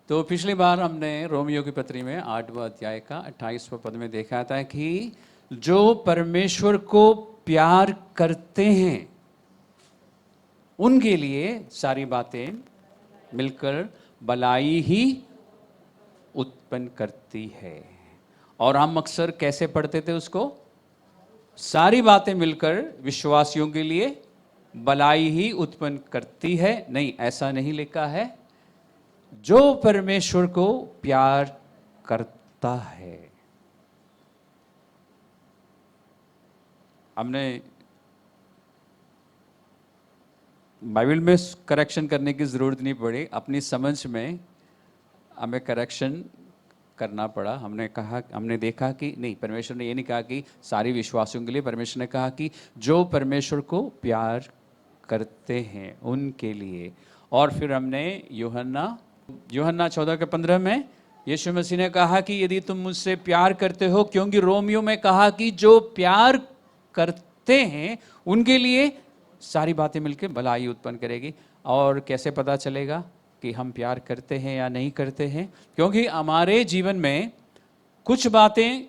तो पिछली बार हमने रोमियो की पत्री में 8वां अध्याय का 28वां पद में देखा था कि जो परमेश्वर को प्यार करते हैं उनके लिए सारी बातें मिलकर भलाई ही उत्पन्न करती है। और हम अक्सर कैसे पढ़ते थे उसको? सारी बातें मिलकर विश्वासियों के लिए भलाई ही उत्पन्न करती है। नहीं, ऐसा नहीं लिखा है, जो परमेश्वर को प्यार करता है। हमने बाइबल में करेक्शन करने की ज़रूरत नहीं पड़ी, अपनी समझ में हमें करेक्शन करना पड़ा। हमने देखा कि नहीं, परमेश्वर ने ये नहीं कहा कि सारी विश्वासियों के लिए, परमेश्वर ने कहा कि जो परमेश्वर को प्यार करते हैं उनके लिए। और फिर हमने यूहन्ना 14:15 में यीशु मसीह ने कहा कि यदि तुम मुझसे प्यार करते हो, क्योंकि रोमियो में कहा कि जो प्यार करते हैं उनके लिए सारी बातें मिलकर भलाई उत्पन्न करेगी। और कैसे पता चलेगा कि हम प्यार करते हैं या नहीं करते हैं? क्योंकि हमारे जीवन में कुछ बातें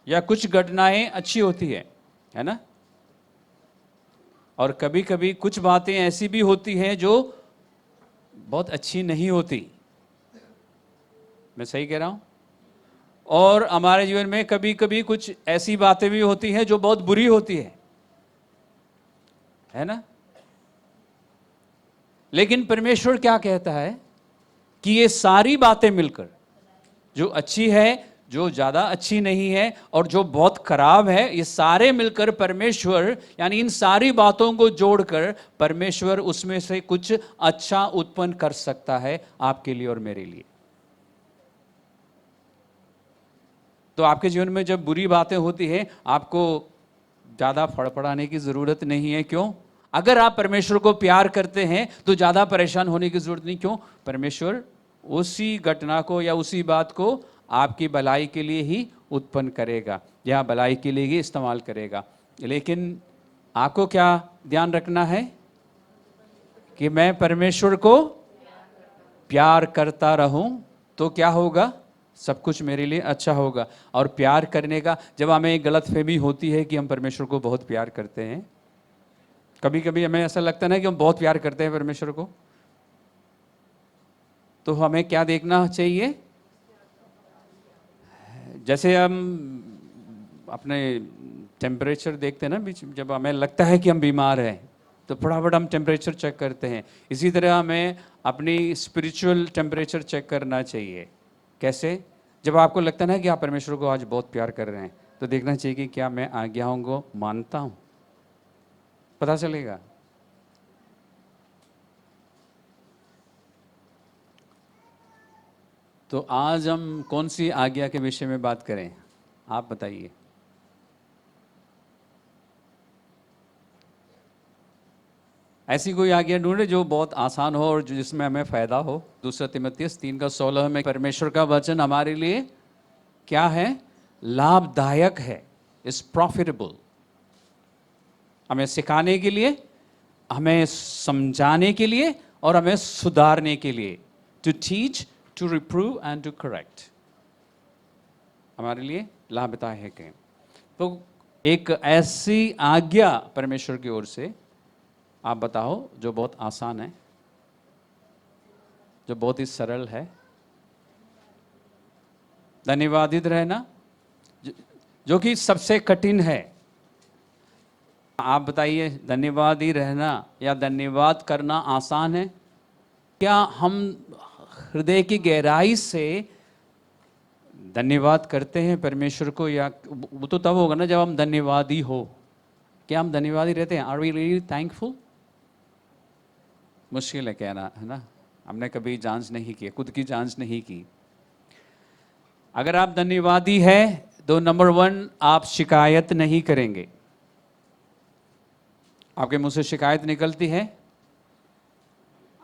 या कुछ घटनाएं अच्छी होती है ना, और कभी कभी कुछ बातें ऐसी भी होती हैं जो बहुत अच्छी नहीं होती। मैं सही कह रहा हूं? और हमारे जीवन में कभी कभी कुछ ऐसी बातें भी होती हैं जो बहुत बुरी होती है ना। लेकिन परमेश्वर क्या कहता है कि ये सारी बातें मिलकर, जो अच्छी है, जो ज़्यादा अच्छी नहीं है और जो बहुत खराब है, ये सारे मिलकर परमेश्वर, यानी इन सारी बातों को जोड़कर परमेश्वर उसमें से कुछ अच्छा उत्पन्न कर सकता है आपके लिए और मेरे लिए। तो आपके जीवन में जब बुरी बातें होती हैं, आपको ज़्यादा फड़फड़ाने की ज़रूरत नहीं है। क्यों? अगर आप परमेश्वर को प्यार करते हैं तो ज़्यादा परेशान होने की ज़रूरत नहीं। क्यों? परमेश्वर उसी घटना को या उसी बात को आपकी भलाई के लिए ही उत्पन्न करेगा या भलाई के लिए ही इस्तेमाल करेगा। लेकिन आपको क्या ध्यान रखना है कि मैं परमेश्वर को प्यार करता रहूं तो क्या होगा? सब कुछ मेरे लिए अच्छा होगा। और प्यार करने का, जब हमें एक गलतफहमी होती है कि हम परमेश्वर को बहुत प्यार करते हैं, कभी कभी हमें ऐसा लगता है ना कि हम बहुत प्यार करते हैं परमेश्वर को, तो हमें क्या देखना चाहिए? जैसे हम अपने टेम्परेचर देखते हैं ना, बीच जब हमें लगता है कि हम बीमार हैं तो फटाफट हम टेम्परेचर चेक करते हैं। इसी तरह हमें अपनी स्पिरिचुअल टेम्परेचर चेक करना चाहिए। कैसे? जब आपको लगता है ना कि आप परमेश्वर को आज बहुत प्यार कर रहे हैं, तो देखना चाहिए कि क्या मैं आज्ञाओं को मानता हूं। पता चलेगा। तो आज हम कौन सी आज्ञा के विषय में बात करें, आप बताइए। ऐसी कोई आज्ञा ढूंढे जो बहुत आसान हो और जिसमें हमें फायदा हो। 2 तीमुथियुस 3:16 में परमेश्वर का वचन हमारे लिए क्या है? लाभदायक है, इज प्रॉफिटेबल। हमें सिखाने के लिए, हमें समझाने के लिए और हमें सुधारने के लिए। To teach, to reprove and to correct, हमारे लिए लाभदायक है। तो एक ऐसी आज्ञा परमेश्वर की ओर से आप बताओ जो बहुत आसान है, जो बहुत ही सरल है। धन्यवादित रहना जो कि सबसे कठिन है। आप बताइए, धन्यवादी रहना या धन्यवाद करना आसान है? क्या हम हृदय की गहराई से धन्यवाद करते हैं परमेश्वर को? या वो तो तब होगा ना जब हम धन्यवादी हो। क्या हम धन्यवादी रहते हैं? Are we really thankful? मुश्किल है कहना, है ना। हमने कभी जांच नहीं की, खुद की जांच नहीं की। अगर आप धन्यवादी है तो नंबर 1, आप शिकायत नहीं करेंगे। आपके मुंह से शिकायत निकलती है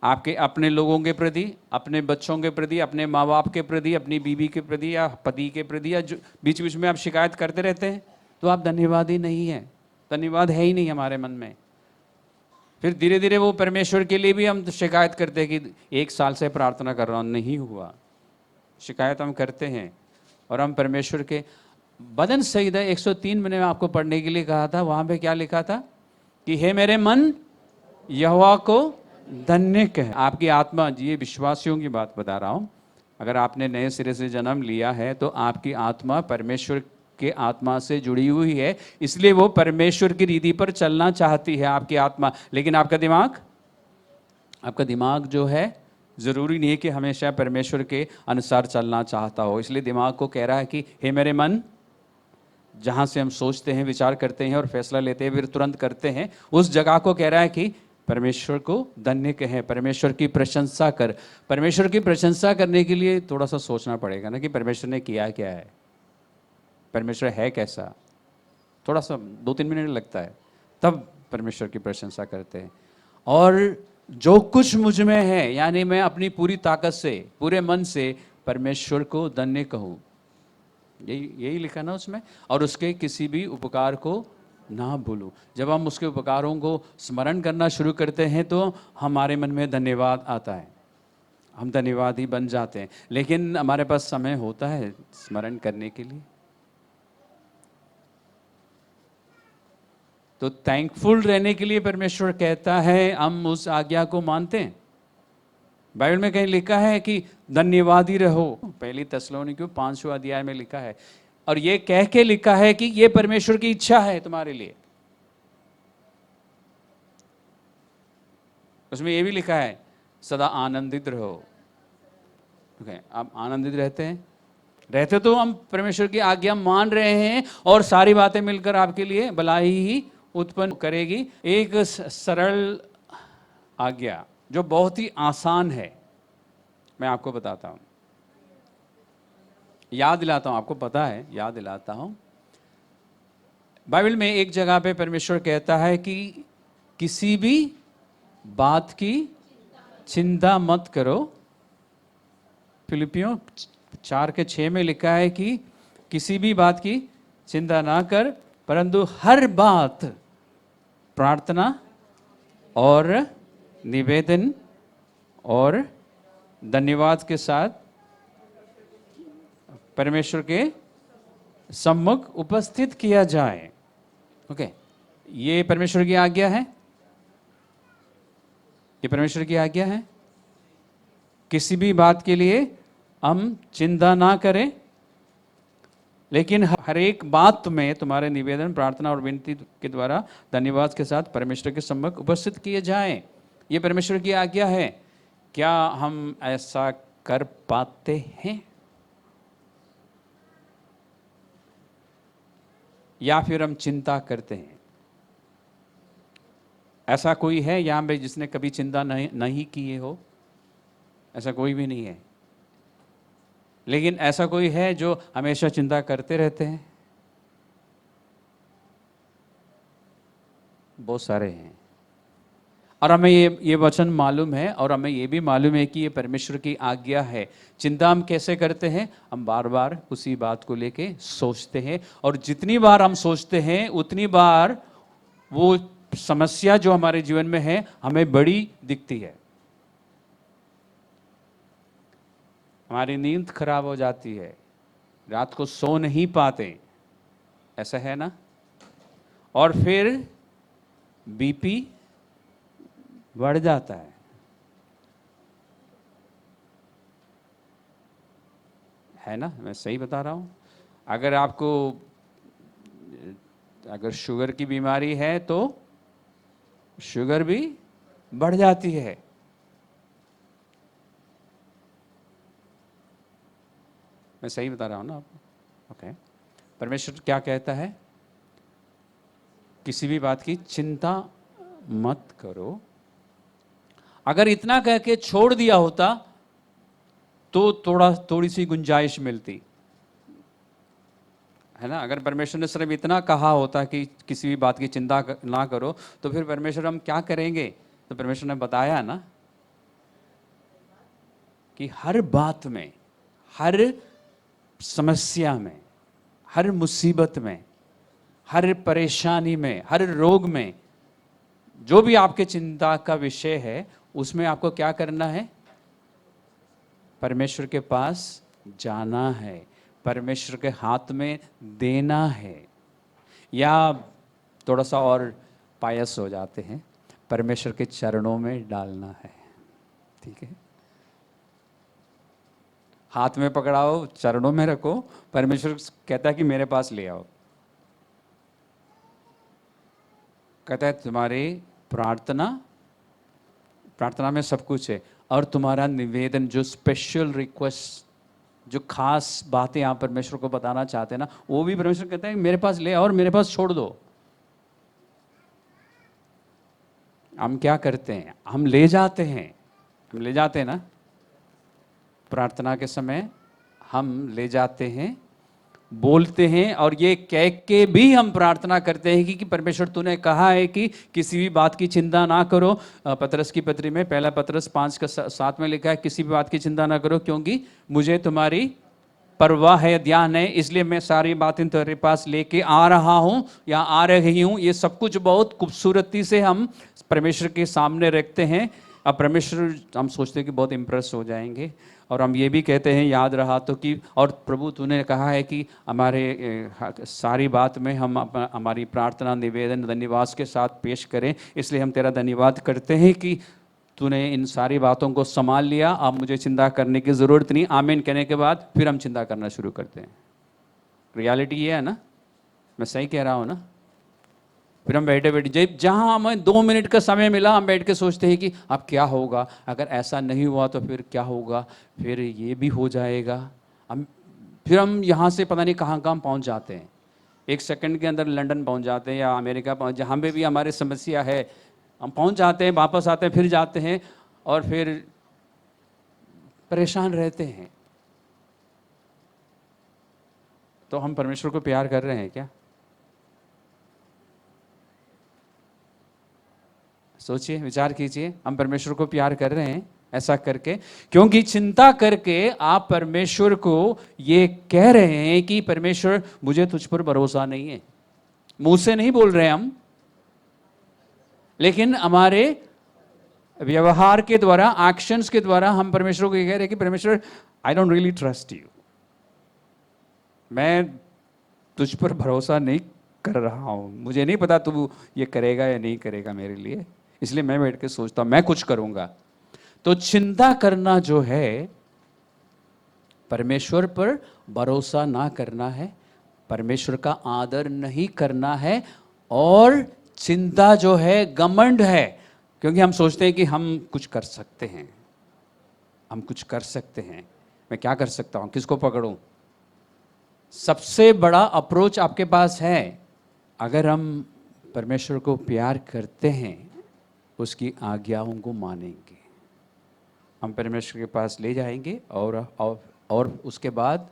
आपके अपने लोगों के प्रति, अपने बच्चों के प्रति, अपने माँ बाप के प्रति, अपनी बीवी के प्रति या पति के प्रति, या जो बीच बीच में आप शिकायत करते रहते हैं, तो आप धन्यवादी नहीं हैं। धन्यवाद है ही नहीं हमारे मन में। फिर धीरे धीरे वो परमेश्वर के लिए भी हम शिकायत करते हैं कि 1 साल से प्रार्थना कर रहा हूँ, नहीं हुआ। शिकायत हम करते हैं और हम परमेश्वर के भजन संहिता 103 मैंने आपको पढ़ने के लिए कहा था। वहाँ पे क्या लिखा था कि हे मेरे मन यहोवा को धन्य कह। आपकी आत्मा, ये विश्वासियों की बात बता रहा हूँ, अगर आपने नए सिरे से जन्म लिया है तो आपकी आत्मा परमेश्वर के आत्मा से जुड़ी हुई है, इसलिए वो परमेश्वर की रीति पर चलना चाहती है आपकी आत्मा। लेकिन आपका दिमाग जो है ज़रूरी नहीं है कि हमेशा परमेश्वर के अनुसार चलना चाहता हो। इसलिए दिमाग को कह रहा है कि हे मेरे मन, जहाँ से हम सोचते हैं, विचार करते हैं और फैसला लेते हैं, फिर तुरंत करते हैं, उस जगह को कह रहा है कि परमेश्वर को धन्य कहें, परमेश्वर की प्रशंसा कर। परमेश्वर की प्रशंसा करने के लिए थोड़ा सा सोचना पड़ेगा ना कि परमेश्वर ने किया क्या है, परमेश्वर है कैसा। थोड़ा सा 2-3 मिनट लगता है, तब परमेश्वर की प्रशंसा करते हैं। और जो कुछ मुझ में है, यानी मैं अपनी पूरी ताकत से, पूरे मन से परमेश्वर को धन्य कहूँ, यही लिखा ना उसमें। और उसके किसी भी उपकार को ना भूलूं। जब हम उसके उपकारों को स्मरण करना शुरू करते हैं तो हमारे मन में धन्यवाद आता है, हम धन्यवादी बन जाते हैं। लेकिन हमारे पास समय होता है स्मरण करने के लिए? तो थैंकफुल रहने के लिए परमेश्वर कहता है हम उस आज्ञा को मानते हैं। बाइबल में कहीं लिखा है कि धन्यवादी रहो, पहली थिस्सलुनीकियों 5वां अध्याय में लिखा है। और ये कह के लिखा है कि ये परमेश्वर की इच्छा है तुम्हारे लिए। उसमें ये भी लिखा है सदा आनंदित रहो। ओके, आप आनंदित रहते तो हम परमेश्वर की आज्ञा मान रहे हैं और सारी बातें मिलकर आपके लिए भलाई ही उत्पन्न करेगी। एक सरल आज्ञा जो बहुत ही आसान है, मैं आपको बताता हूं, याद दिलाता हूं, आपको पता है, याद दिलाता हूं। बाइबल में एक जगह पे परमेश्वर कहता है कि किसी भी बात की चिंता मत करो। फिलिपियों 4:6 में लिखा है कि किसी भी बात की चिंता ना कर, परंतु हर बात प्रार्थना और निवेदन और धन्यवाद के साथ परमेश्वर के सम्मुख उपस्थित किया जाए। ओके, ये परमेश्वर की आज्ञा है, ये परमेश्वर की आज्ञा है। किसी भी बात के लिए हम चिंता ना करें, लेकिन हर एक बात में तुम्हारे निवेदन, प्रार्थना और विनती के द्वारा धन्यवाद के साथ परमेश्वर के सम्मुख उपस्थित किए जाएं। ये परमेश्वर की आज्ञा है। क्या हम ऐसा कर पाते हैं या फिर हम चिंता करते हैं? ऐसा कोई है यहाँ पे जिसने कभी चिंता नहीं किए हो? ऐसा कोई भी नहीं है। लेकिन ऐसा कोई है जो हमेशा चिंता करते रहते हैं? बहुत सारे हैं। और हमें ये वचन मालूम है और हमें ये भी मालूम है कि ये परमेश्वर की आज्ञा है। चिंता हम कैसे करते हैं? हम बार बार उसी बात को लेके सोचते हैं, और जितनी बार हम सोचते हैं उतनी बार वो समस्या जो हमारे जीवन में है हमें बड़ी दिखती है। हमारी नींद खराब हो जाती है, रात को सो नहीं पाते, ऐसा है ना? और फिर बीपी बढ़ जाता है ना? मैं सही बता रहा हूं? अगर शुगर की बीमारी है तो शुगर भी बढ़ जाती है। मैं सही बता रहा हूं ना आपको? ओके। परमेश्वर क्या कहता है? किसी भी बात की चिंता मत करो। अगर इतना कह के छोड़ दिया होता तो थोड़ी सी गुंजाइश मिलती है ना। अगर परमेश्वर ने सिर्फ इतना कहा होता कि किसी भी बात की चिंता ना करो, तो फिर परमेश्वर हम क्या करेंगे? तो परमेश्वर ने बताया ना कि हर बात में, हर समस्या में, हर मुसीबत में, हर परेशानी में, हर रोग में जो भी आपके चिंता का विषय है उसमें आपको क्या करना है? परमेश्वर के पास जाना है, परमेश्वर के हाथ में देना है। या थोड़ा सा और पायस हो जाते हैं, परमेश्वर के चरणों में डालना है। ठीक है, हाथ में पकड़ाओ, चरणों में रखो, परमेश्वर कहता है कि मेरे पास ले आओ। कहता है तुम्हारी प्रार्थना, प्रार्थना में सब कुछ है, और तुम्हारा निवेदन, जो स्पेशल रिक्वेस्ट, जो खास बातें आप परमेश्वर को बताना चाहते हैं ना, वो भी परमेश्वर कहता है मेरे पास ले आओ और मेरे पास छोड़ दो। हम क्या करते हैं? हम ले जाते हैं, हम ले जाते हैं ना, प्रार्थना के समय हम ले जाते हैं, बोलते हैं, और ये कह के भी हम प्रार्थना करते हैं कि परमेश्वर तूने कहा है कि किसी भी बात की चिंता ना करो। पतरस की पत्री में, पहला पतरस 5:7 में लिखा है, किसी भी बात की चिंता ना करो क्योंकि मुझे तुम्हारी परवाह है, ध्यान है, इसलिए मैं सारी बातें तेरे पास लेके आ रहा हूँ या आ रही हूँ। ये सब कुछ बहुत खूबसूरती से हम परमेश्वर के सामने रखते हैं। अब परमेश्वर, हम सोचते हैं कि बहुत इम्प्रेस हो जाएंगे, और हम ये भी कहते हैं याद रहा तो कि, और प्रभु तूने कहा है कि हमारे सारी बात में हम हमारी प्रार्थना, निवेदन, धन्यवाद के साथ पेश करें, इसलिए हम तेरा धन्यवाद करते हैं कि तूने इन सारी बातों को संभाल लिया, अब मुझे चिंता करने की ज़रूरत नहीं। आमीन कहने के बाद फिर हम चिंता करना शुरू करते हैं। रियलिटी ये है ना, मैं सही कह रहा हूँ ना? फिर हम बैठे बैठे जहाँ हमें 2 मिनट का समय मिला, हम बैठ के सोचते हैं कि अब क्या होगा, अगर ऐसा नहीं हुआ तो फिर क्या होगा, फिर ये भी हो जाएगा। फिर हम यहाँ से पता नहीं कहाँ कहाँ पहुँच जाते हैं। 1 सेकंड के अंदर लंदन पहुँच जाते हैं या अमेरिका पहुँच, जहाँ पे भी हमारी समस्या है हम पहुँच जाते हैं, वापस आते हैं, फिर जाते हैं, और फिर परेशान रहते हैं। तो हम परमेश्वर को प्यार कर रहे हैं क्या? सोचिए, विचार कीजिए, हम परमेश्वर को प्यार कर रहे हैं ऐसा करके? क्योंकि चिंता करके आप परमेश्वर को ये कह रहे हैं कि परमेश्वर मुझे तुझ पर भरोसा नहीं है। मुंह से नहीं बोल रहे हम, लेकिन हमारे व्यवहार के द्वारा, एक्शंस के द्वारा हम परमेश्वर को ये कह रहे हैं कि परमेश्वर, I don't really trust you, मैं तुझ पर भरोसा नहीं कर रहा हूं, मुझे नहीं पता तू ये करेगा या नहीं करेगा मेरे लिए, इसलिए मैं बैठ के सोचता हूं मैं कुछ करूंगा। तो चिंता करना जो है, परमेश्वर पर भरोसा ना करना है, परमेश्वर का आदर नहीं करना है, और चिंता जो है घमंड है, क्योंकि हम सोचते हैं कि हम कुछ कर सकते हैं, हम कुछ कर सकते हैं, मैं क्या कर सकता हूं, किसको पकड़ूं। सबसे बड़ा अप्रोच आपके पास है, अगर हम परमेश्वर को प्यार करते हैं, उसकी आज्ञाओं को मानेंगे, हम परमेश्वर के पास ले जाएंगे, और उसके बाद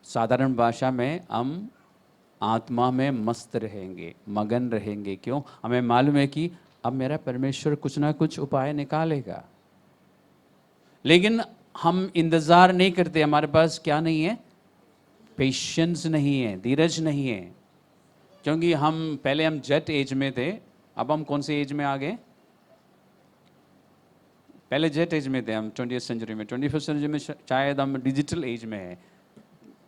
साधारण भाषा में हम आत्मा में मस्त रहेंगे, मगन रहेंगे। क्यों? हमें मालूम है कि अब मेरा परमेश्वर कुछ ना कुछ उपाय निकालेगा। लेकिन हम इंतज़ार नहीं करते, हमारे पास क्या नहीं है? पेशेंस नहीं है, धीरज नहीं है। क्योंकि पहले हम जेट एज में थे, अब हम कौन से एज में आ गए? पहले जेट एज में थे हम 20th सेंचुरी में, 21st सेंचुरी में शायद हम डिजिटल एज में है,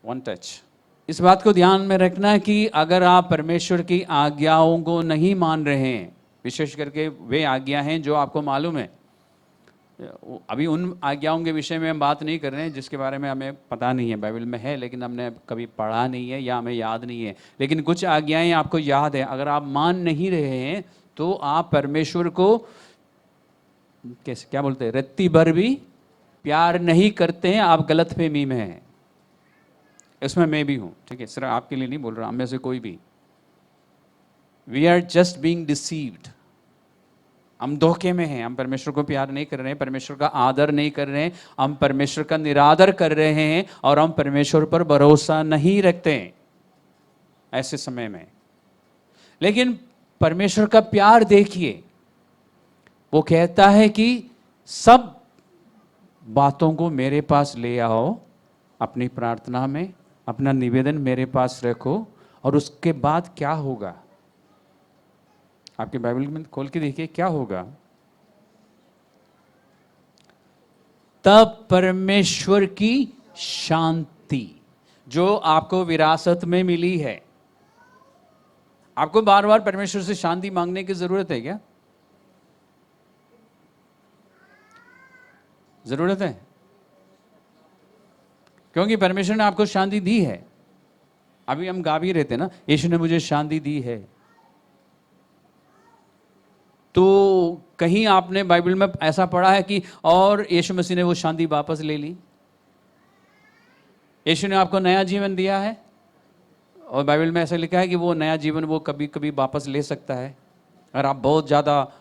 वन टच। इस बात को ध्यान में रखना कि अगर आप परमेश्वर की आज्ञाओं को नहीं मान रहे हैं, विशेष करके वे आज्ञा हैं जो आपको मालूम है, अभी उन आज्ञाओं के विषय में हम बात नहीं कर रहे हैं जिसके बारे में हमें पता नहीं है, बाइबल में है लेकिन हमने कभी पढ़ा नहीं है या हमें याद नहीं है, लेकिन कुछ आज्ञाएं आपको याद है। अगर आप मान नहीं रहे हैं तो आप परमेश्वर को कैसे, क्या बोलते हैं, रत्ती भर भी प्यार नहीं करते हैं, आप गलत फहमी में हैं। इसमें मैं भी हूं, ठीक है, सिर्फ आपके लिए नहीं बोल रहा, हम में से कोई भी। We are just being deceived, हम धोखे में हैं, हम परमेश्वर को प्यार नहीं कर रहे हैं, परमेश्वर का आदर नहीं कर रहे हैं, हम परमेश्वर का निरादर कर रहे हैं, और हम परमेश्वर पर भरोसा नहीं रखते हैं ऐसे समय में। लेकिन परमेश्वर का प्यार देखिए, वो कहता है कि सब बातों को मेरे पास ले आओ, अपनी प्रार्थना में अपना निवेदन मेरे पास रखो, और उसके बाद क्या होगा? आपके बाइबल में खोल के देखिए क्या होगा। तब परमेश्वर की शांति जो आपको विरासत में मिली है। आपको बार बार परमेश्वर से शांति मांगने की जरूरत है क्या? जरूरत है, क्योंकि परमेश्वर ने आपको शांति दी है। अभी हम गा भी रहे थे ना, यीशु ने मुझे शांति दी है। तो कहीं आपने बाइबल में ऐसा पढ़ा है कि और यीशु मसीह ने वो शांति वापस ले ली? यीशु ने आपको नया जीवन दिया है, और बाइबल में ऐसा लिखा है कि वो नया जीवन वो कभी कभी वापस ले सकता है। अगर आप बहुत ज़्यादा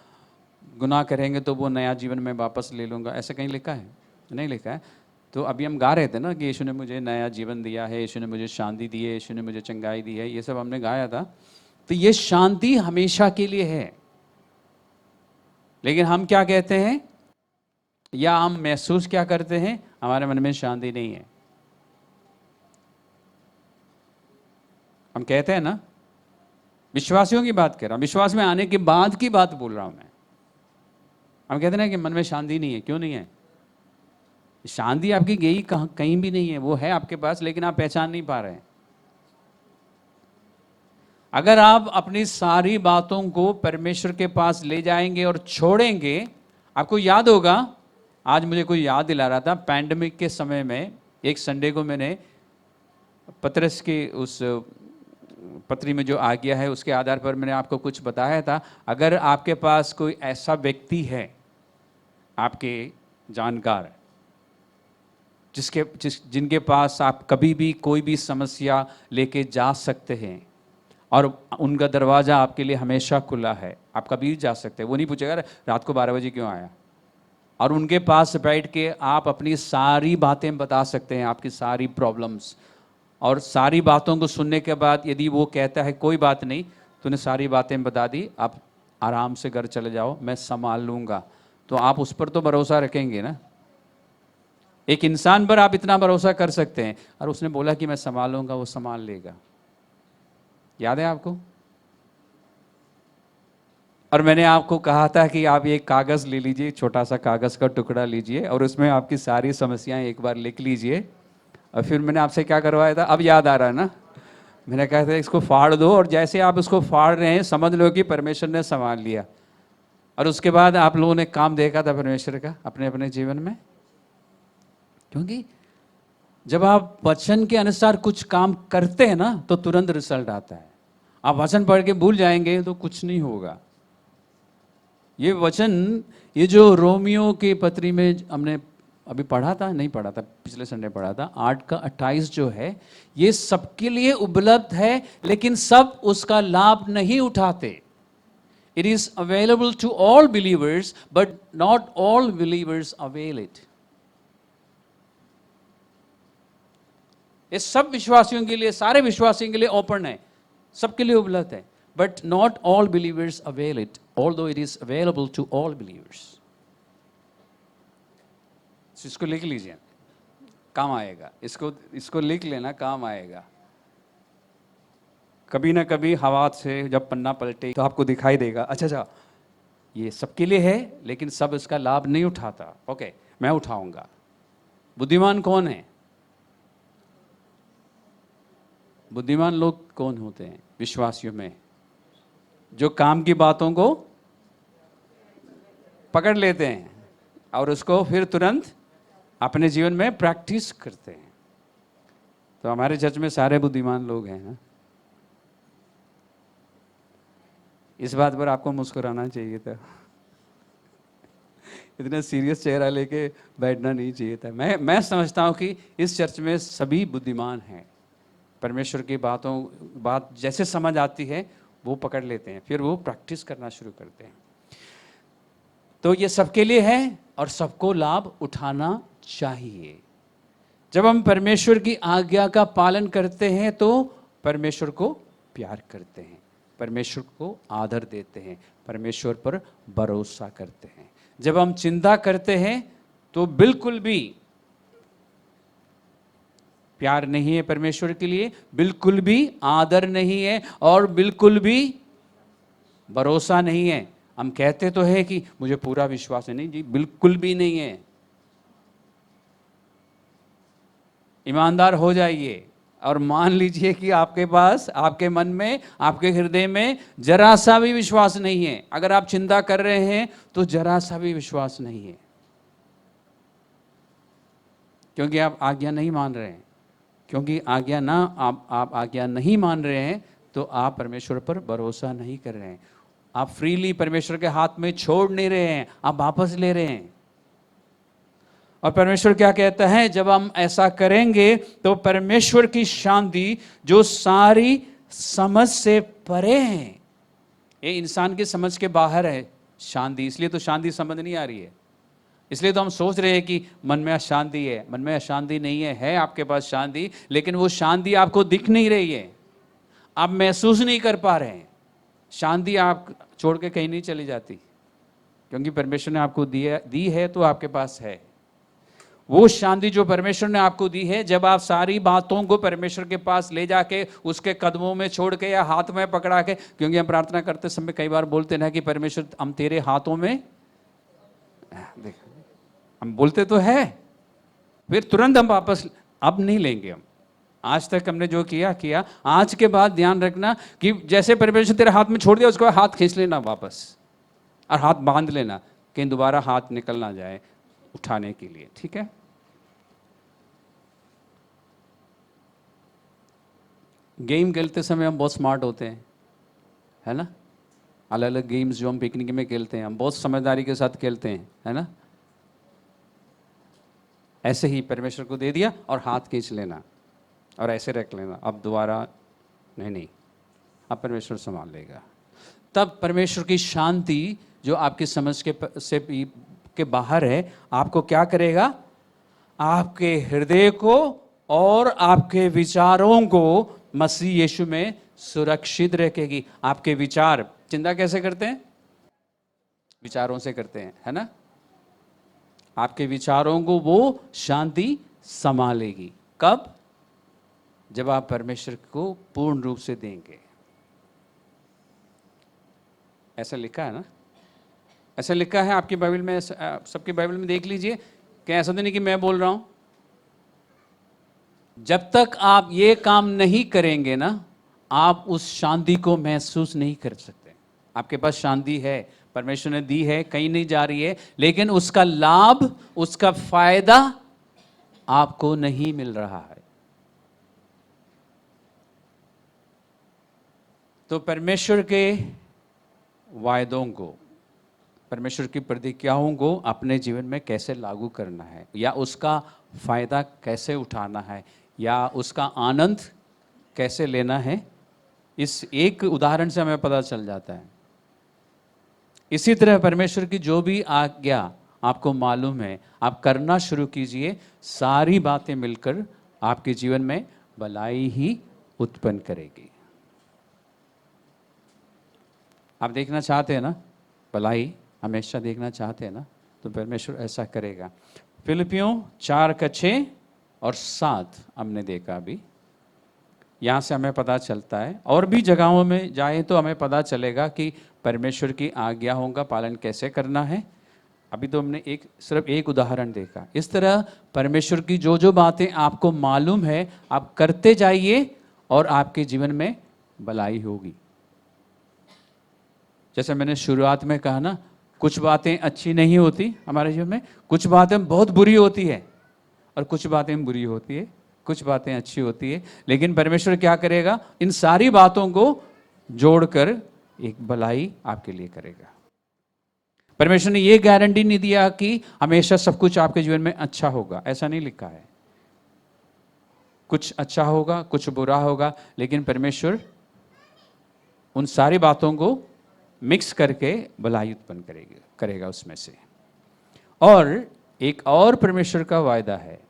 गुनाह करेंगे तो वो नया जीवन मैं वापस ले लूँगा, ऐसा कहीं लिखा है? नहीं लिखा है। तो अभी हम गा रहे थे ना कि यीशु ने मुझे नया जीवन दिया है, यीशु ने मुझे शांति दी है, यीशु ने मुझे चंगाई दी है, ये सब हमने गाया था। तो ये शांति हमेशा के लिए है। लेकिन हम क्या कहते हैं, या हम महसूस क्या करते हैं, हमारे मन में शांति नहीं है। हम कहते हैं ना, विश्वासियों की बात कर रहा हूं, विश्वास में आने के बाद की बात बोल रहा हूं मैं। हम कहते हैं ना कि मन में शांति नहीं है। क्यों नहीं है? शांति आपकी गई कहीं भी नहीं है, वो है आपके पास, लेकिन आप पहचान नहीं पा रहे हैं। अगर आप अपनी सारी बातों को परमेश्वर के पास ले जाएंगे और छोड़ेंगे, आपको याद होगा, आज मुझे कोई याद दिला रहा था, पैंडेमिक के समय में एक संडे को मैंने पतरस के उस पत्री में जो आ गया है उसके आधार पर मैंने आपको कुछ बताया था। अगर आपके पास कोई ऐसा व्यक्ति है, आपके जानकार, जिनके पास आप कभी भी कोई भी समस्या लेके जा सकते हैं, और उनका दरवाज़ा आपके लिए हमेशा खुला है, आप कभी भी जा सकते हैं। वो नहीं पूछेगा रात को 12 बजे क्यों आया। और उनके पास बैठ के आप अपनी सारी बातें बता सकते हैं, आपकी सारी प्रॉब्लम्स। और सारी बातों को सुनने के बाद यदि वो कहता है कोई बात नहीं, तूने सारी बातें बता दी, आप आराम से घर चले जाओ, मैं संभाल लूँगा, तो आप उस पर तो भरोसा रखेंगे ना। एक इंसान पर आप इतना भरोसा कर सकते हैं, और उसने बोला कि मैं संभालूंगा, वो संभाल लेगा। याद है आपको? और मैंने आपको कहा था कि आप एक कागज़ ले लीजिए, छोटा सा कागज़ का टुकड़ा लीजिए, और उसमें आपकी सारी समस्याएं एक बार लिख लीजिए। और फिर मैंने आपसे क्या करवाया था, अब याद आ रहा है ना? मैंने कहा था इसको फाड़ दो, और जैसे आप उसको फाड़ रहे हैं समझ लो कि परमेश्वर ने संभाल लिया। और उसके बाद आप लोगों ने काम देखा था परमेश्वर का अपने अपने जीवन में। क्योंकि जब आप वचन के अनुसार कुछ काम करते हैं ना, तो तुरंत रिजल्ट आता है। आप वचन पढ़ के भूल जाएंगे तो कुछ नहीं होगा। ये वचन, ये जो रोमियो के पत्री में हमने अभी पढ़ा था, नहीं पढ़ा था, पिछले संडे पढ़ा था, 8:28 जो है, ये सबके लिए उपलब्ध है, लेकिन सब उसका लाभ नहीं उठाते। It is available to all believers, but not all believers avail it. ये सब विश्वासियों के लिए, सारे विश्वासियों के लिए ओपन है, सबके लिए उपलब्ध है, but not all believers avail it, although it is available to all believers. इसको लिख लीजिए, काम आएगा। इसको लिख लेना, काम आएगा। कभी ना कभी हवा से जब पन्ना पलटे तो आपको दिखाई देगा, अच्छा ये सबके लिए है, लेकिन सब इसका लाभ नहीं उठाता। ओके, मैं उठाऊंगा। बुद्धिमान कौन है? बुद्धिमान लोग कौन होते हैं विश्वासियों में? जो काम की बातों को पकड़ लेते हैं और उसको फिर तुरंत अपने जीवन में प्रैक्टिस करते हैं। तो हमारे चर्च में सारे बुद्धिमान लोग हैं ना? इस बात पर आपको मुस्कुराना चाहिए था। इतना सीरियस चेहरा लेके बैठना नहीं चाहिए था। मैं समझता हूँ कि इस चर्च में सभी बुद्धिमान हैं। परमेश्वर की बात जैसे समझ आती है वो पकड़ लेते हैं, फिर वो प्रैक्टिस करना शुरू करते हैं। तो ये सबके लिए है और सबको लाभ उठाना चाहिए। जब हम परमेश्वर की आज्ञा का पालन करते हैं तो परमेश्वर को प्यार करते हैं, परमेश्वर को आदर देते हैं, परमेश्वर पर भरोसा करते हैं। जब हम चिंता करते हैं तो बिल्कुल भी प्यार नहीं है परमेश्वर के लिए, बिल्कुल भी आदर नहीं है, और बिल्कुल भी भरोसा नहीं है। हम कहते तो है कि मुझे पूरा विश्वास है, नहीं जी, बिल्कुल भी नहीं है। ईमानदार हो जाइए और मान लीजिए कि आपके पास, आपके मन में, आपके हृदय में जरा सा भी विश्वास नहीं है। अगर आप चिंता कर रहे हैं तो जरा सा भी विश्वास नहीं है, क्योंकि आप आज्ञा नहीं मान रहे हैं। क्योंकि आज्ञा ना आप आज्ञा नहीं मान रहे हैं तो आप परमेश्वर पर भरोसा नहीं कर रहे हैं। आप फ्रीली परमेश्वर के हाथ में छोड़ नहीं रहे हैं, आप वापस ले रहे हैं। और परमेश्वर क्या कहता है, जब हम ऐसा करेंगे तो परमेश्वर की शांति जो सारी समझ से परे है, ये इंसान की समझ के बाहर है शांति, इसलिए तो शांति समझ नहीं आ रही है। इसलिए तो हम सोच रहे हैं कि मन में अशांति है। मन में अशांति नहीं है आपके पास शांति, लेकिन वो शांति आपको दिख नहीं रही है, आप महसूस नहीं कर पा रहे हैं। शांति आप छोड़ के कहीं नहीं चली जाती, क्योंकि परमेश्वर ने आपको दी है तो आपके पास है। वो शांति जो परमेश्वर ने आपको दी है, जब आप सारी बातों को परमेश्वर के पास ले जाके उसके कदमों में छोड़ के या हाथ में पकड़ा के, क्योंकि हम प्रार्थना करते समय कई बार बोलते ना कि परमेश्वर हम तेरे हाथों में, देख हम बोलते तो है, फिर तुरंत हम वापस अब नहीं लेंगे। हम आज तक हमने जो किया किया, आज के बाद ध्यान रखना कि जैसे परमेश्वर तेरे हाथ में छोड़ दिया, उसके बाद हाथ खींच लेना वापस और हाथ बांध लेना, कहीं दोबारा हाथ निकल ना जाए उठाने के लिए, ठीक है। गेम खेलते समय हम बहुत स्मार्ट होते हैं, है ना। अलग अलग गेम्स जो हम पिकनिक में खेलते हैं, हम बहुत समझदारी के साथ खेलते हैं, है ना। ऐसे ही परमेश्वर को दे दिया और हाथ खींच लेना और ऐसे रख लेना, अब दोबारा नहीं, अब परमेश्वर संभाल लेगा। तब परमेश्वर की शांति जो आपकी समझ के बाहर है, आपको क्या करेगा, आपके हृदय को और आपके विचारों को मसीह यीशु में सुरक्षित रखेगी। आपके विचार, चिंता कैसे करते हैं, विचारों से करते हैं, है ना। आपके विचारों को वो शांति संभालेगी। कब, जब आप परमेश्वर को पूर्ण रूप से देंगे। ऐसा लिखा है ना, ऐसा लिखा है आपकी बाइबल में, सबकी बाइबल में देख लीजिए। क्या ऐसा तो नहीं कि मैं बोल रहा हूं। जब तक आप ये काम नहीं करेंगे ना, आप उस शांति को महसूस नहीं कर सकते। आपके पास शांति है, परमेश्वर ने दी है, कहीं नहीं जा रही है, लेकिन उसका लाभ, उसका फायदा आपको नहीं मिल रहा है। तो परमेश्वर के वायदों को, परमेश्वर की प्रतिज्ञाओं को अपने जीवन में कैसे लागू करना है, या उसका फायदा कैसे उठाना है, या उसका आनंद कैसे लेना है, इस एक उदाहरण से हमें पता चल जाता है। इसी तरह परमेश्वर की जो भी आज्ञा आपको मालूम है, आप करना शुरू कीजिए, सारी बातें मिलकर आपके जीवन में भलाई ही उत्पन्न करेगी। आप देखना चाहते हैं ना, भलाई हमेशा देखना चाहते हैं ना, तो परमेश्वर ऐसा करेगा। फिलिपियों 4:6 और 7 हमने देखा अभी, यहाँ से हमें पता चलता है, और भी जगहों में जाए तो हमें पता चलेगा कि परमेश्वर की आज्ञाओं का पालन कैसे करना है। अभी तो हमने सिर्फ एक उदाहरण देखा। इस तरह परमेश्वर की जो जो बातें आपको मालूम है, आप करते जाइए और आपके जीवन में भलाई होगी। जैसे मैंने शुरुआत में कहा ना, कुछ बातें अच्छी नहीं होती हमारे जीवन में, कुछ बातें बहुत बुरी होती है, और कुछ बातें बुरी होती है, कुछ बातें अच्छी होती है। लेकिन परमेश्वर क्या करेगा, इन सारी बातों को जोड़कर एक भलाई आपके लिए करेगा। परमेश्वर ने यह गारंटी नहीं दिया कि हमेशा सब कुछ आपके जीवन में अच्छा होगा, ऐसा नहीं लिखा है। कुछ अच्छा होगा, कुछ बुरा होगा, लेकिन परमेश्वर उन सारी बातों को मिक्स करके भलाई उत्पन्न करेगा उसमें से। और एक और परमेश्वर का वायदा है,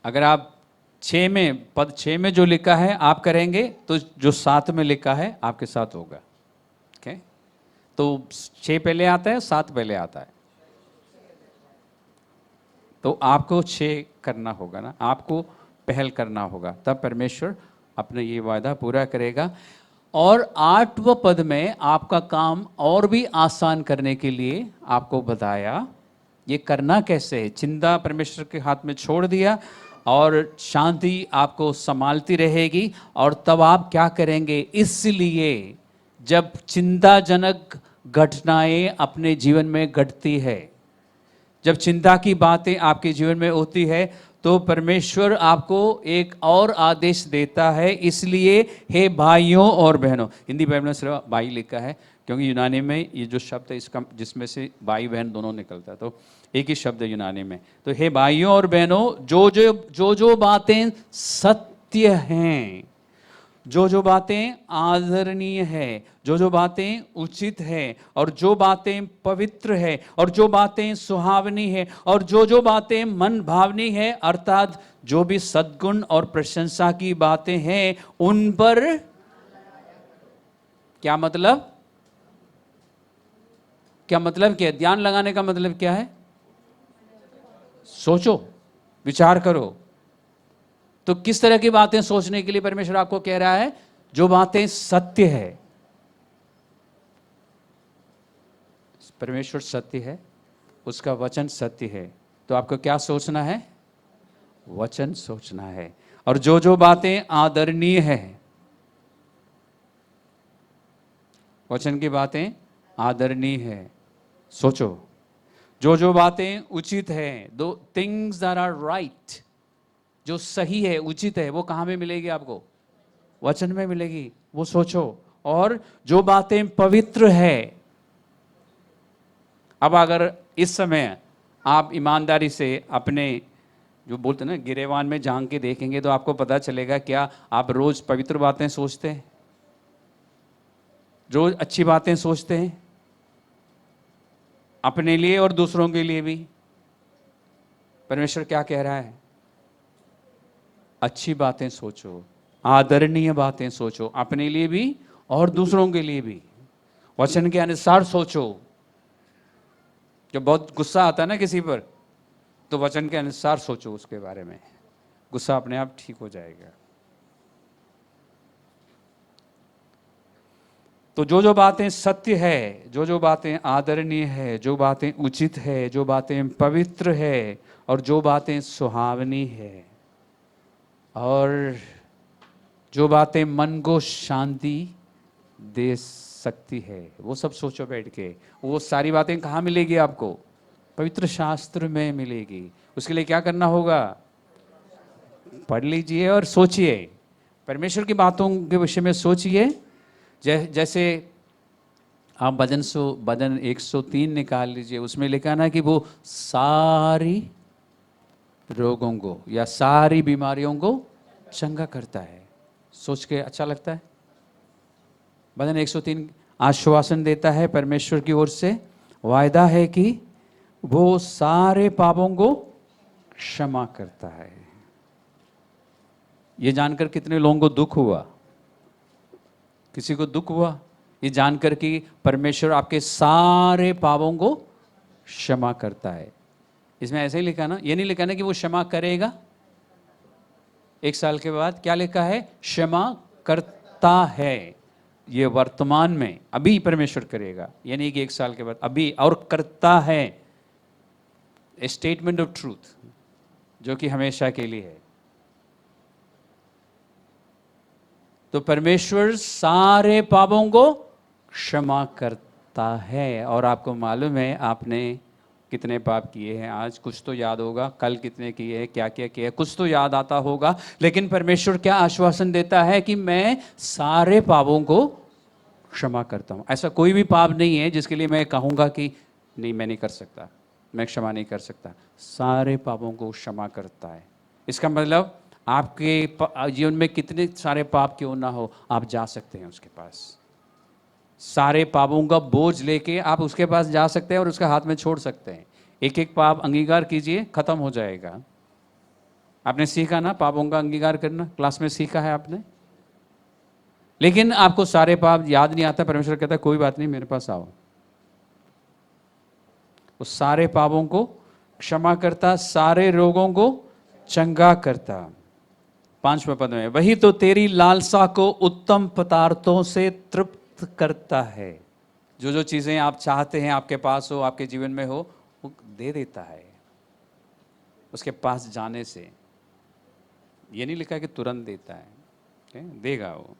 अगर आप 6 में, पद 6 में जो लिखा है आप करेंगे, तो जो 7 में लिखा है आपके साथ होगा। ओके, तो 6 पहले आता है, 7 पहले आता है, तो आपको 6 करना होगा ना, आपको पहल करना होगा, तब परमेश्वर अपना ये वायदा पूरा करेगा। और 8वें पद में आपका काम और भी आसान करने के लिए आपको बताया ये करना कैसे है। चिंता परमेश्वर के हाथ में छोड़ दिया और शांति आपको संभालती रहेगी। और तब आप क्या करेंगे, इसलिए जब चिंताजनक घटनाएं अपने जीवन में घटती है, जब चिंता की बातें आपके जीवन में होती है, तो परमेश्वर आपको एक और आदेश देता है। इसलिए हे भाइयों और बहनों, हिंदी बाइबल में सिर्फ भाई लिखा है, क्योंकि यूनानी में ये जो शब्द है इसका जिसमें से भाई बहन दोनों निकलता है, तो एक ही शब्द है यूनानी में। तो हे भाइयों और बहनों, जो बातें सत्य हैं, जो बातें आदरणीय है, जो बातें उचित है, और जो बातें पवित्र है, और जो बातें सुहावनी है, और जो बातें मन भावनी है, अर्थात जो भी सद्गुण और प्रशंसा की बातें हैं, उन पर क्या मतलब, क्या मतलब, क्या ध्यान लगाने का मतलब क्या है? सोचो, विचार करो। तो किस तरह की बातें सोचने के लिए परमेश्वर आपको कह रहा है? जो बातें सत्य है। परमेश्वर सत्य है, उसका वचन सत्य है, तो आपको क्या सोचना है? वचन सोचना है। और जो बातें आदरणीय है, वचन की बातें आदरणीय है, सोचो। जो बातें उचित है, दो थिंग्स दैट आर राइट, जो सही है, उचित है, वो कहां में मिलेगी आपको? वचन में मिलेगी, वो सोचो। और जो बातें पवित्र है, अब अगर इस समय आप ईमानदारी से अपने जो बोलते हैं ना गिरेवान में झांक के देखेंगे, तो आपको पता चलेगा क्या आप रोज पवित्र बातें सोचते हैं, रोज अच्छी बातें सोचते हैं, अपने लिए और दूसरों के लिए भी? परमेश्वर क्या कह रहा है? अच्छी बातें सोचो, आदरणीय बातें सोचो, अपने लिए भी और दूसरों के लिए भी, वचन के अनुसार सोचो। जब बहुत गुस्सा आता है ना किसी पर, तो वचन के अनुसार सोचो उसके बारे में, गुस्सा अपने आप ठीक हो जाएगा। तो जो बातें सत्य है, जो बातें आदरणीय है, जो बातें उचित है, जो बातें पवित्र है, और जो बातें सुहावनी है, और जो बातें मन को शांति दे सकती है, वो सब सोचो बैठ के। वो सारी बातें कहाँ मिलेगी आपको? पवित्र शास्त्र में मिलेगी। उसके लिए क्या करना होगा? पढ़ लीजिए और सोचिए, परमेश्वर की बातों के विषय में सोचिए। जैसे आप भजन 103 निकाल लीजिए, उसमें लिखा ना कि वो सारी रोगों को या सारी बीमारियों को चंगा करता है। सोच के अच्छा लगता है। भजन 103 आश्वासन देता है परमेश्वर की ओर से, वायदा है कि वो सारे पापों को क्षमा करता है। ये जानकर कितने लोगों को दुख हुआ? किसी को दुख हुआ ये जानकर कि परमेश्वर आपके सारे पापों को क्षमा करता है? इसमें ऐसे ही लिखा ना, ये नहीं लिखा ना कि वो क्षमा करेगा 1 साल के बाद। क्या लिखा है? क्षमा करता है। ये वर्तमान में अभी परमेश्वर करेगा, ये नहीं कि 1 साल के बाद, अभी। और करता है, ए स्टेटमेंट ऑफ ट्रूथ, जो कि हमेशा के लिए है। तो परमेश्वर सारे पापों को क्षमा करता है। और आपको मालूम है आपने कितने पाप किए हैं आज? कुछ तो याद होगा, कल कितने किए हैं, क्या क्या किया है, कुछ तो याद आता होगा। लेकिन परमेश्वर क्या आश्वासन देता है कि मैं सारे पापों को क्षमा करता हूं। ऐसा कोई भी पाप नहीं है जिसके लिए मैं कहूंगा कि नहीं, मैं नहीं कर सकता, मैं क्षमा नहीं कर सकता। सारे पापों को क्षमा करता है। इसका मतलब आपके जीवन में कितने सारे पाप क्यों ना हो, आप जा सकते हैं उसके पास। सारे पापों का बोझ लेके आप उसके पास जा सकते हैं और उसके हाथ में छोड़ सकते हैं। एक एक पाप अंगीकार कीजिए, खत्म हो जाएगा। आपने सीखा ना पापों का अंगीकार करना, क्लास में सीखा है आपने। लेकिन आपको सारे पाप याद नहीं आता, परमेश्वर कहता है कोई बात नहीं, मेरे पास आओ। वो सारे पापों को क्षमा करता, सारे रोगों को चंगा करता। 5वें पद में, वही तो तेरी लालसा को उत्तम पदार्थों से तृप्त करता है। जो जो चीजें आप चाहते हैं आपके पास हो, आपके जीवन में हो, वो दे देता है उसके पास जाने से। ये नहीं लिखा है कि तुरंत देता है, देगा वो।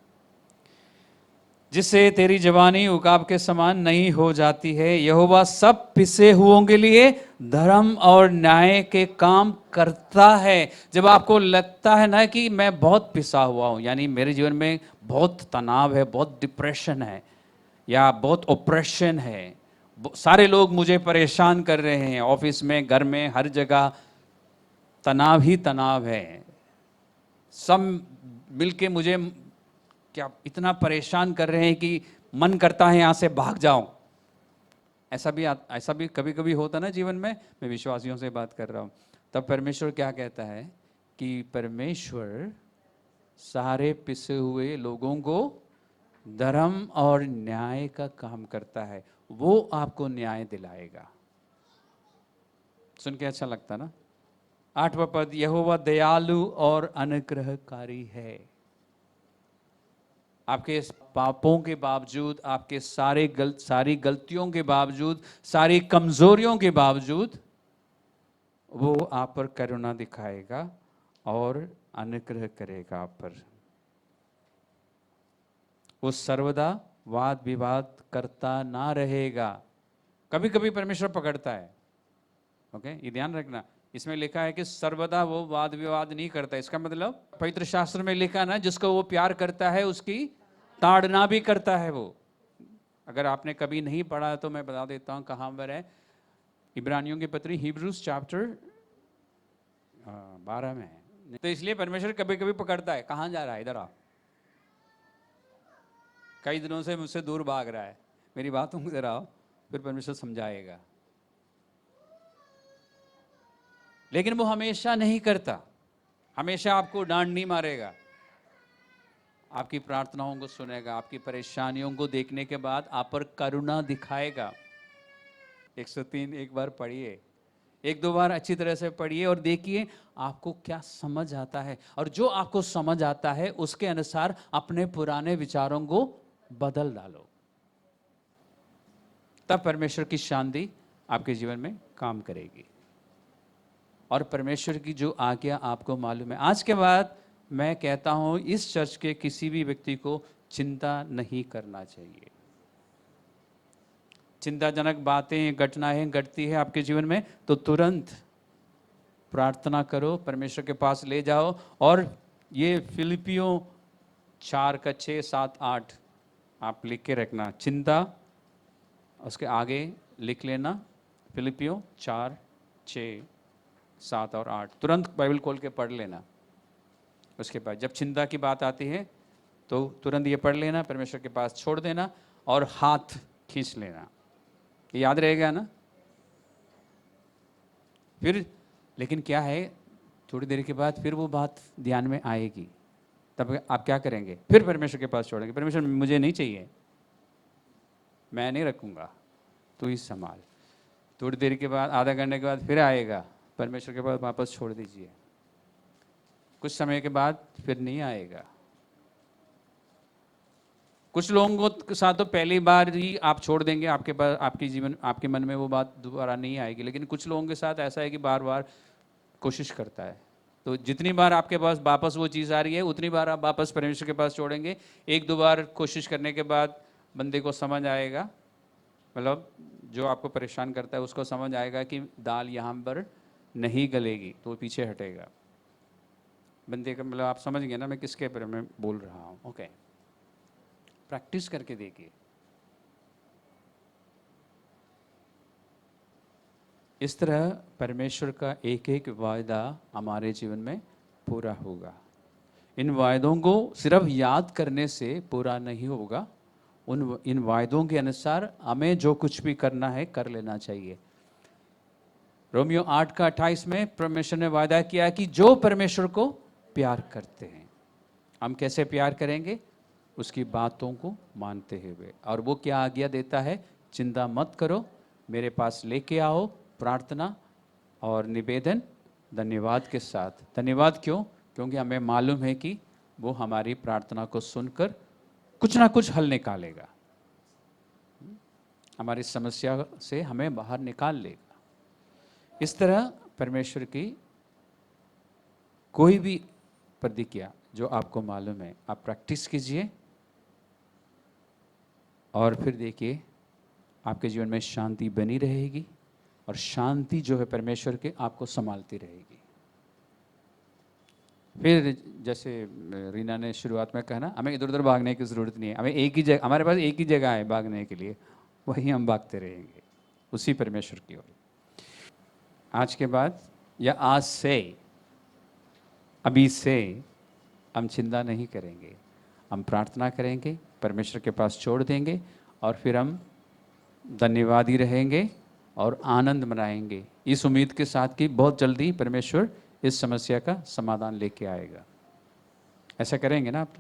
जिससे तेरी जवानी उकाब के समान नहीं हो जाती है। यहोवा सब पिसे हुओं के लिए धर्म और न्याय के काम करता है। जब आपको लगता है ना कि मैं बहुत पिसा हुआ हूं, यानी मेरे जीवन में बहुत तनाव है, बहुत डिप्रेशन है, या बहुत ऑप्रेशन है, सारे लोग मुझे परेशान कर रहे हैं, ऑफिस में, घर में, हर जगह तनाव ही तनाव है, सब मिलके मुझे क्या इतना परेशान कर रहे हैं कि मन करता है यहां से भाग जाऊं। ऐसा भी कभी कभी होता ना जीवन में। मैं विश्वासियों से बात कर रहा हूं। तब परमेश्वर क्या कहता है कि परमेश्वर सारे पिसे हुए लोगों को धर्म और न्याय का काम करता है। वो आपको न्याय दिलाएगा। सुन के अच्छा लगता ना। 8वां पद, यहोवा दयालु और अनुग्रहकारी है। आपके पापों के बावजूद, आपके सारी गलतियों के बावजूद, सारी कमजोरियों के बावजूद वो आप पर करुणा दिखाएगा और अनुग्रह करेगा आप पर। वो सर्वदा वाद विवाद करता ना रहेगा। कभी कभी परमेश्वर पकड़ता है, ओके, ये ध्यान रखना। इसमें लिखा है कि सर्वदा वो वाद विवाद नहीं करता। इसका मतलब पवित्र शास्त्र में लिखा ना, जिसको वो प्यार करता है उसकी ताड़ना भी करता है वो। अगर आपने कभी नहीं पढ़ा तो मैं बता देता हूँ कहाँ पर है। इब्रानियों की पत्री, हिब्रूज चैप्टर 12 में है। तो इसलिए परमेश्वर कभी कभी पकड़ता है, कहाँ जा रहा है, इधर आ, कई दिनों से मुझसे दूर भाग रहा है, मेरी बातों को इधर आओ। फिर परमेश्वर समझाएगा। लेकिन वो हमेशा नहीं करता, हमेशा आपको डांट नहीं मारेगा, आपकी प्रार्थनाओं को सुनेगा, आपकी परेशानियों को देखने के बाद आप पर करुणा दिखाएगा। 103 एक बार पढ़िए, एक दो बार अच्छी तरह से पढ़िए और देखिए आपको क्या समझ आता है। और जो आपको समझ आता है उसके अनुसार अपने पुराने विचारों को बदल डालो। तब परमेश्वर की शांति आपके जीवन में काम करेगी और परमेश्वर की जो आज्ञा आपको मालूम है। आज के बाद मैं कहता हूं, इस चर्च के किसी भी व्यक्ति को चिंता नहीं करना चाहिए। चिंताजनक बातें, घटनाएं घटती है आपके जीवन में तो तुरंत प्रार्थना करो, परमेश्वर के पास ले जाओ। और ये फिलिपियों 4:6-7-8 आप लिख के रखना। चिंता उसके आगे लिख लेना, फिलिपियों 4:6-7 और 8। तुरंत बाइबल खोल के पढ़ लेना। उसके बाद जब चिंता की बात आती है तो तुरंत ये पढ़ लेना, परमेश्वर के पास छोड़ देना और हाथ खींच लेना। ये याद रहेगा ना। फिर लेकिन क्या है, थोड़ी देर के बाद फिर वो बात ध्यान में आएगी। तब आप क्या करेंगे, फिर परमेश्वर के पास छोड़ेंगे। परमेश्वर मुझे नहीं चाहिए, मैं नहीं रखूँगा, तू ही संभाल। थोड़ी देर के बाद, आधा घंटे के बाद फिर आएगा, परमेश्वर के पास वापस छोड़ दीजिए। कुछ समय के बाद फिर नहीं आएगा। कुछ लोगों के साथ तो पहली बार ही आप छोड़ देंगे, आपके पास, आपके जीवन, आपके मन में वो बात दोबारा नहीं आएगी। लेकिन कुछ लोगों के साथ ऐसा है कि बार बार कोशिश करता है। तो जितनी बार आपके पास वापस वो चीज़ आ रही है उतनी बार आप वापस परमेश्वर के पास छोड़ेंगे। एक दो बार कोशिश करने के बाद बंदे को समझ आएगा, मतलब जो आपको परेशान करता है उसको समझ आएगा कि दाल यहाँ पर नहीं गलेगी, तो पीछे हटेगा। बंदे का मतलब आप समझ गए ना मैं किसके बारे में बोल रहा हूँ। ओके, प्रैक्टिस करके देखिए। इस तरह परमेश्वर का एक एक वायदा हमारे जीवन में पूरा होगा। इन वायदों को सिर्फ याद करने से पूरा नहीं होगा, इन वायदों के अनुसार हमें जो कुछ भी करना है कर लेना चाहिए। रोमियो 8:28 में परमेश्वर ने वायदा किया कि जो परमेश्वर को प्यार करते हैं, हम कैसे प्यार करेंगे, उसकी बातों को मानते हुए। और वो क्या आज्ञा देता है, चिंता मत करो, मेरे पास लेके आओ प्रार्थना और निवेदन धन्यवाद के साथ। धन्यवाद क्यों? क्योंकि हमें मालूम है कि वो हमारी प्रार्थना को सुनकर कुछ ना कुछ हल निकालेगा, हमारी समस्या से हमें बाहर निकाल लेगा। इस तरह परमेश्वर की कोई भी प्रतिज्ञा जो आपको मालूम है, आप प्रैक्टिस कीजिए और फिर देखिए आपके जीवन में शांति बनी रहेगी और शांति जो है परमेश्वर के आपको संभालती रहेगी। फिर जैसे रीना ने शुरुआत में कहा ना, हमें इधर उधर भागने की ज़रूरत नहीं है, हमें एक ही जगह, हमारे पास एक ही जगह है भागने के लिए, वहीं हम भागते रहेंगे उसी परमेश्वर की ओर। आज के बाद या आज से, अभी से हम चिंता नहीं करेंगे, हम प्रार्थना करेंगे, परमेश्वर के पास छोड़ देंगे और फिर हम धन्यवादी रहेंगे और आनंद मनाएंगे इस उम्मीद के साथ कि बहुत जल्दी परमेश्वर इस समस्या का समाधान लेके आएगा। ऐसा करेंगे ना आप?